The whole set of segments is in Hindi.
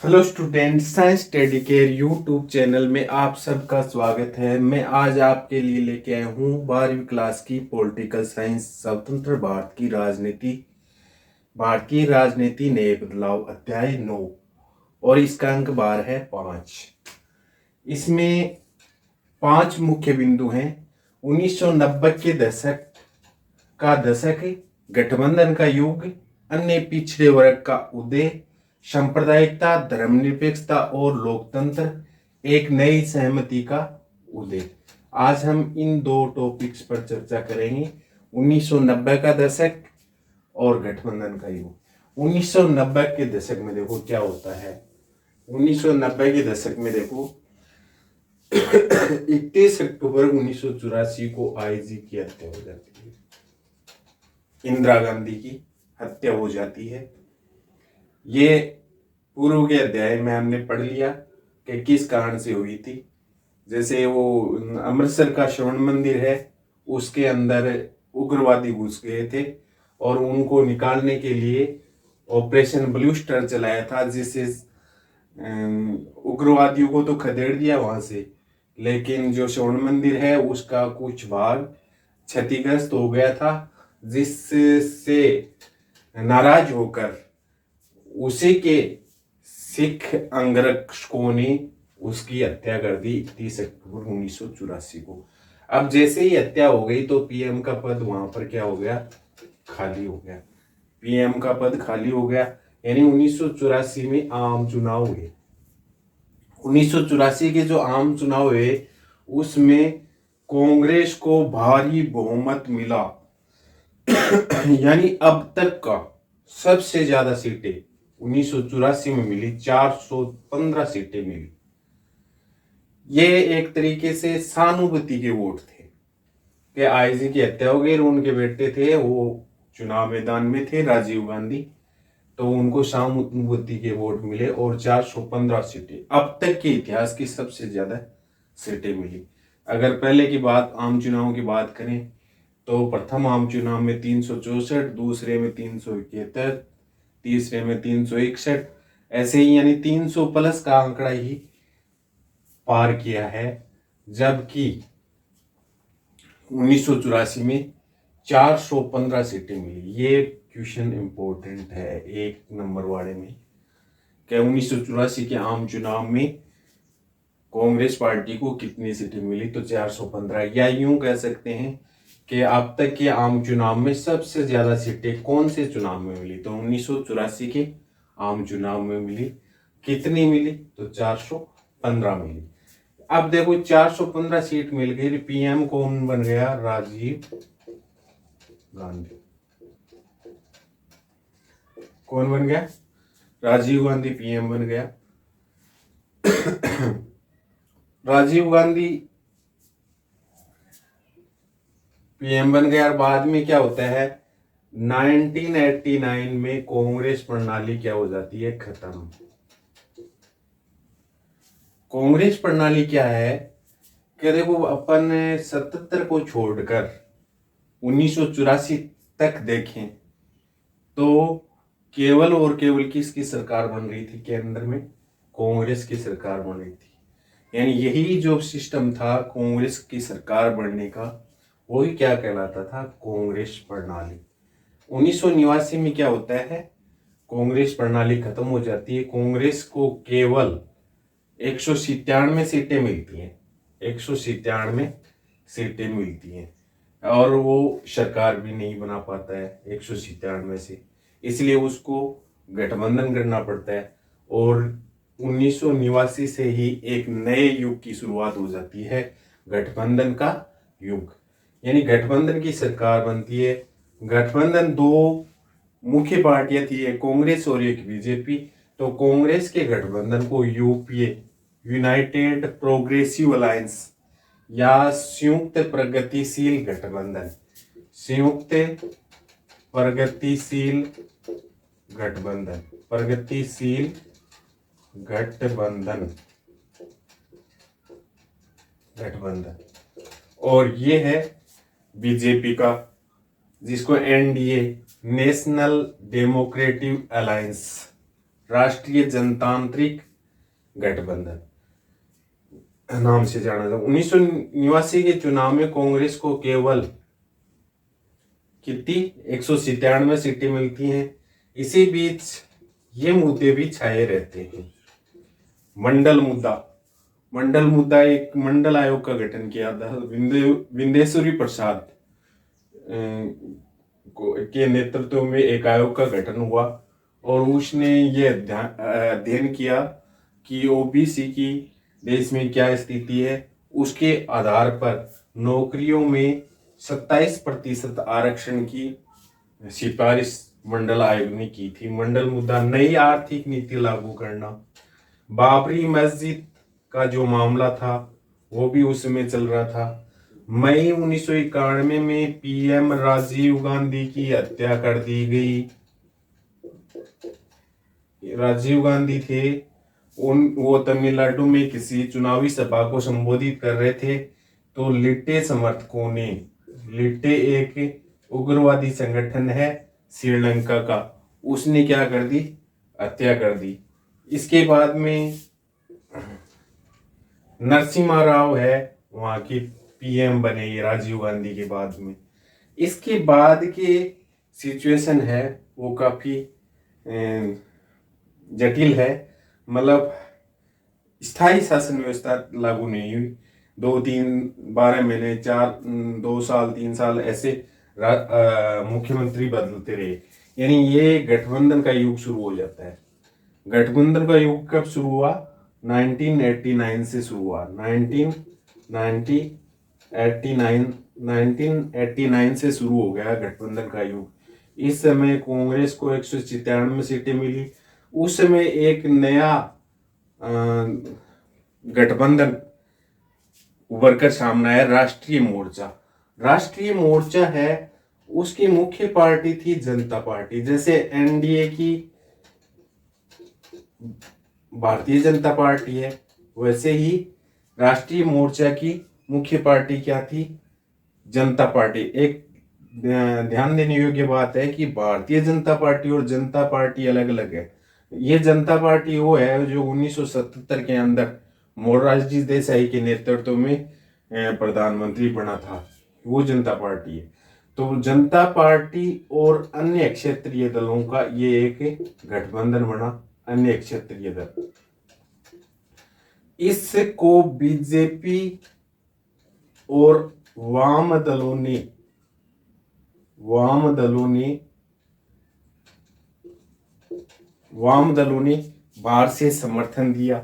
Hello student, science study care YouTube channel में आप सबका स्वागत है। मैं आज आपके लिए लेके आया हूँ 12वीं क्लास की पॉलिटिकल साइंस स्वतंत्र भारत की राजनीति, भारतीय राजनीति नए बदलाव, अध्याय 9 और इसका अंक बार है 5। इसमें 5 मुख्य बिंदु हैं। 1990 के दशक का गठबंधन का युग, अन्य पिछड़े वर्ग का उदय, सांप्रदायिकता, धर्मनिरपेक्षता और लोकतंत्र, एक नई सहमति का उदय। आज हम इन दो टॉपिक्स पर चर्चा करेंगे। 1990 का दशक और गठबंधन का युग। 1990 के दशक में देखो क्या होता है। 1990 के दशक में देखो 31 अक्टूबर 1984 को आईजी की हत्या हो जाती है। इंदिरा गांधी की हत्या हो जाती है। ये पूर्व के अध्याय में हमने पढ़ लिया कि किस कारण से हुई थी। जैसे वो अमृतसर का स्वर्ण मंदिर है, उसके अंदर उग्रवादी घुस गए थे और उनको निकालने के लिए ऑपरेशन ब्लू स्टार चलाया था, जिससे उग्रवादियों को तो खदेड़ दिया वहां से, लेकिन जो स्वर्ण मंदिर है उसका कुछ भाग क्षतिग्रस्त हो गया था, जिससे नाराज होकर उसी के सिख अंगरक्षकों ने उसकी हत्या कर दी 31 अक्टूबर 1984 को। अब जैसे ही हत्या हो गई तो पीएम का पद वहां पर क्या हो गया, खाली हो गया। पीएम का पद खाली हो गया, यानी 1984 में आम चुनाव हुए। 1984 के जो आम चुनाव हुए उसमें कांग्रेस को भारी बहुमत मिला यानी अब तक का सबसे ज्यादा सीटें 1984 में मिली, 415 सीटें मिली। ये एक तरीके से सहानुभूति के वोट थे कि आईजी की हत्या हो गई, उनके बेटे थे वो चुनाव मैदान में थे, राजीव गांधी, तो उनको सहानुभूति के वोट मिले और 415 सीटें अब तक के इतिहास की सबसे ज्यादा सीटें मिली। अगर पहले की बात, आम चुनाव की बात करें तो प्रथम आम चुनाव में 364, दूसरे में 371, तीसरे में 361, ऐसे ही यानी 300 प्लस का आंकड़ा ही पार किया है। जबकि 1984 में 415 सीटें मिली। ये क्वेश्चन इंपॉर्टेंट है एक नंबर वाले में कि 1984 के आम चुनाव में कांग्रेस पार्टी को कितनी सीटें मिली, तो 415। या यूं कह सकते हैं कि अब तक के आम चुनाव में सबसे ज्यादा सीटें कौन से चुनाव में मिली, तो 1984 के आम चुनाव में मिली। कितनी मिली, तो 415 मिली। अब देखो 415 सीट मिल गई, पीएम कौन बन गया, राजीव गांधी। कौन बन गया, राजीव गांधी पीएम बन गया। राजीव गांधी पीएम बन गया। और बाद में क्या होता है, 1989 में कांग्रेस प्रणाली क्या हो जाती है, खत्म। कांग्रेस प्रणाली क्या है कि देखो अपन 77 को छोड़कर 1984 तक देखें तो केवल और केवल किसकी सरकार बन रही थी केंद्र में, कांग्रेस की सरकार बन रही थी। यानी यही जो सिस्टम था कांग्रेस की सरकार बनने का, वही क्या कहलाता था, कांग्रेस प्रणाली। 1989 में क्या होता है, कांग्रेस प्रणाली खत्म हो जाती है। कांग्रेस को केवल 197 सीटें मिलती हैं, 197 सीटें मिलती हैं और वो सरकार भी नहीं बना पाता है 197 से, इसलिए उसको गठबंधन करना पड़ता है। और 1989 से ही एक नए युग की शुरुआत हो जाती है, गठबंधन का युग। यानी गठबंधन की सरकार बनती है। गठबंधन दो मुख्य पार्टियां थी, एक कांग्रेस और एक बीजेपी। तो कांग्रेस के गठबंधन को यूपीए, यूनाइटेड प्रोग्रेसिव अलायंस या संयुक्त प्रगतिशील गठबंधन, संयुक्त प्रगतिशील गठबंधन, प्रगतिशील गठबंधन, गठबंधन। और ये है बीजेपी का, जिसको एनडीए, नेशनल डेमोक्रेटिक अलायंस राष्ट्रीय जनतांत्रिक गठबंधन नाम से जाना जाता। 1989 के चुनाव में कांग्रेस को केवल कितनी 197 सीटें मिलती हैं। इसी बीच ये मुद्दे भी छाए रहते हैं। मंडल मुद्दा एक मंडल आयोग का गठन किया था। विंदेश्वरी प्रसाद के नेतृत्व में एक आयोग का गठन हुआ और उसने ये अध्ययन किया कि ओबीसी की देश में क्या स्थिति है। उसके आधार पर नौकरियों में 27% आरक्षण की सिफारिश मंडल आयोग ने की थी। मंडल मुद्दा नई आर्थिक नीति लागू करना। बाबरी मस्जिद का जो मामला था वो भी उस समय चल रहा था। मई 1991 में पीएम राजीव गांधी की हत्या कर दी गई। राजीव गांधी थे, वो तमिलनाडु में किसी चुनावी सभा को संबोधित कर रहे थे तो लिट्टे समर्थकों ने, लिट्टे एक उग्रवादी संगठन है श्रीलंका का, उसने क्या कर दी, हत्या कर दी। इसके बाद में नरसिम्हा राव है वहां की पीएम बने राजीव गांधी के बाद में। इसके बाद के सिचुएशन है वो काफी जटिल है। मतलब स्थायी शासन व्यवस्था लागू नहीं हुई। 12 महीने 2 साल 3 साल ऐसे मुख्यमंत्री बदलते रहे। यानी ये गठबंधन का युग शुरू हो जाता है। गठबंधन का युग कब शुरू हुआ? 1989 से शुरू हुआ। 1989 से शुरू हो गया गठबंधन का युग। इस समय कांग्रेस को 197 सीटें मिली। उस समय एक नया गठबंधन उभर कर सामने आया, राष्ट्रीय मोर्चा। राष्ट्रीय मोर्चा है, उसकी मुख्य पार्टी थी जनता पार्टी। जैसे एनडीए की भारतीय जनता पार्टी है, वैसे ही राष्ट्रीय मोर्चा की मुख्य पार्टी क्या थी? जनता पार्टी। एक ध्यान देने योग्य बात है कि भारतीय जनता पार्टी और जनता पार्टी अलग अलग है। ये जनता पार्टी वो है जो 1977 के अंदर मोरारजी देसाई के नेतृत्व में प्रधानमंत्री बना था, वो जनता पार्टी है। तो जनता पार्टी और अन्य क्षेत्रीय दलों का ये एक गठबंधन बना, अन्य क्षेत्रीय दल। इसको बीजेपी और वाम दलों ने बाहर से समर्थन दिया,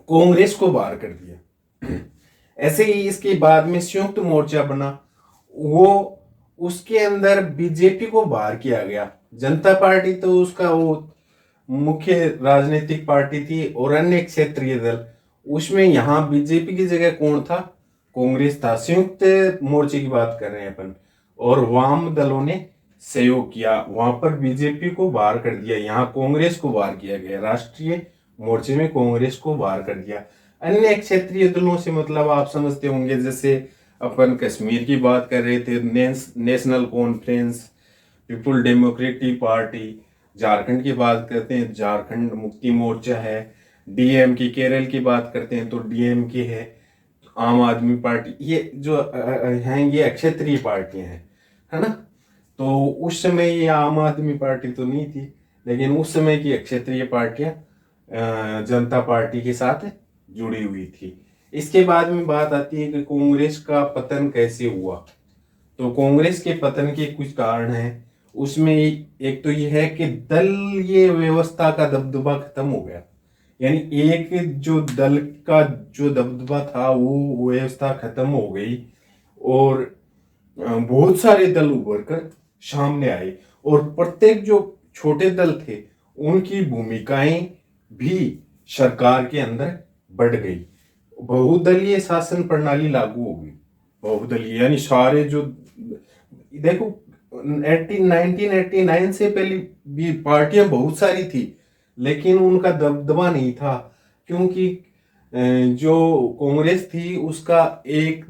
कांग्रेस को बाहर कर दिया। ऐसे ही इसके बाद में संयुक्त मोर्चा बना, वो उसके अंदर बीजेपी को बाहर किया गया। जनता पार्टी तो उसका वो मुख्य राजनीतिक पार्टी थी और अन्य क्षेत्रीय दल, उसमें यहां बीजेपी की जगह कौन था? कांग्रेस था। संयुक्त मोर्चे की बात कर रहे हैं अपन। और वाम दलों ने सहयोग किया, वहां पर बीजेपी को बाहर कर दिया, यहाँ कांग्रेस को बाहर किया गया। राष्ट्रीय मोर्चे में कांग्रेस को बाहर कर दिया। अन्य क्षेत्रीय दलों से मतलब आप समझते होंगे, जैसे अपन कश्मीर की बात कर रहे थे, national conference, people democratic party. Jharkhand की बात करते हैं, झारखंड मुक्ति मोर्चा है। डीएमके केरल की बात करते हैं तो डीएमके है। आम आदमी पार्टी, ये जो हैं ये क्षेत्रीय पार्टियां हैं, है ना। तो उस समय ये आम आदमी पार्टी तो नहीं थी, लेकिन उस समय की क्षेत्रीय पार्टियां जनता पार्टी के साथ जुड़ी हुई थी। इसके बाद में बात आती है कि कांग्रेस का पतन कैसे हुआ। तो कांग्रेस के पतन के कुछ कारण हैं। उसमें एक तो यह है कि दलीय व्यवस्था का दबदबा खत्म हो गया। यानी एक जो दल का जो दबदबा था वो व्यवस्था खत्म हो गई और बहुत सारे दल उभर कर सामने आए और प्रत्येक जो छोटे दल थे उनकी भूमिकाएं भी सरकार के अंदर बढ़ गई। बहुदलीय शासन प्रणाली लागू हो गई। बहुदलीय यानी सारे जो, देखो 1989 से पहले भी पार्टियां बहुत सारी थी, लेकिन उनका दबदबा नहीं था, क्योंकि जो कांग्रेस थी उसका एक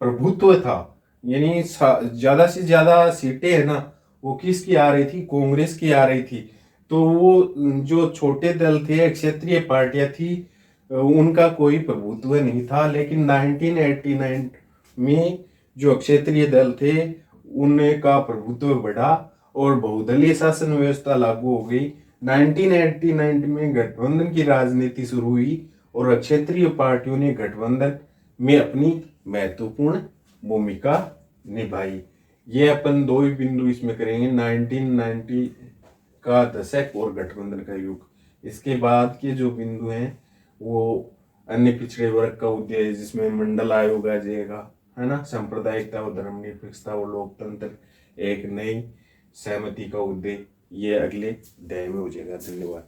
प्रभुत्व था। यानी ज्यादा से ज्यादा सीटें है ना वो किसकी आ रही थी? कांग्रेस की आ रही थी। तो वो जो छोटे दल थे, क्षेत्रीय पार्टियां थी, उनका कोई प्रभुत्व नहीं था। लेकिन 1989 में जो क्षेत्रीय दल थे उनका प्रभुत्व बढ़ा और बहुदलीय शासन व्यवस्था लागू हो गई। 1989 में गठबंधन की राजनीति शुरू हुई और क्षेत्रीय पार्टियों ने गठबंधन में अपनी महत्वपूर्ण भूमिका निभाई। ये अपन दो ही बिंदु इसमें करेंगे, 1990 का दशक और गठबंधन का युग। इसके बाद के जो बिंदु हैं वो अन्य पिछड़े वर्ग का उद्देश्य, जिसमें मंडल आयोग आ जाएगा, है ना, सांप्रदायिकता और धर्मनिरपेक्षता और लोकतंत्र, एक नई सहमति का उद्देश्य, ये अगले अध्याय में हो जाएगा। धन्यवाद।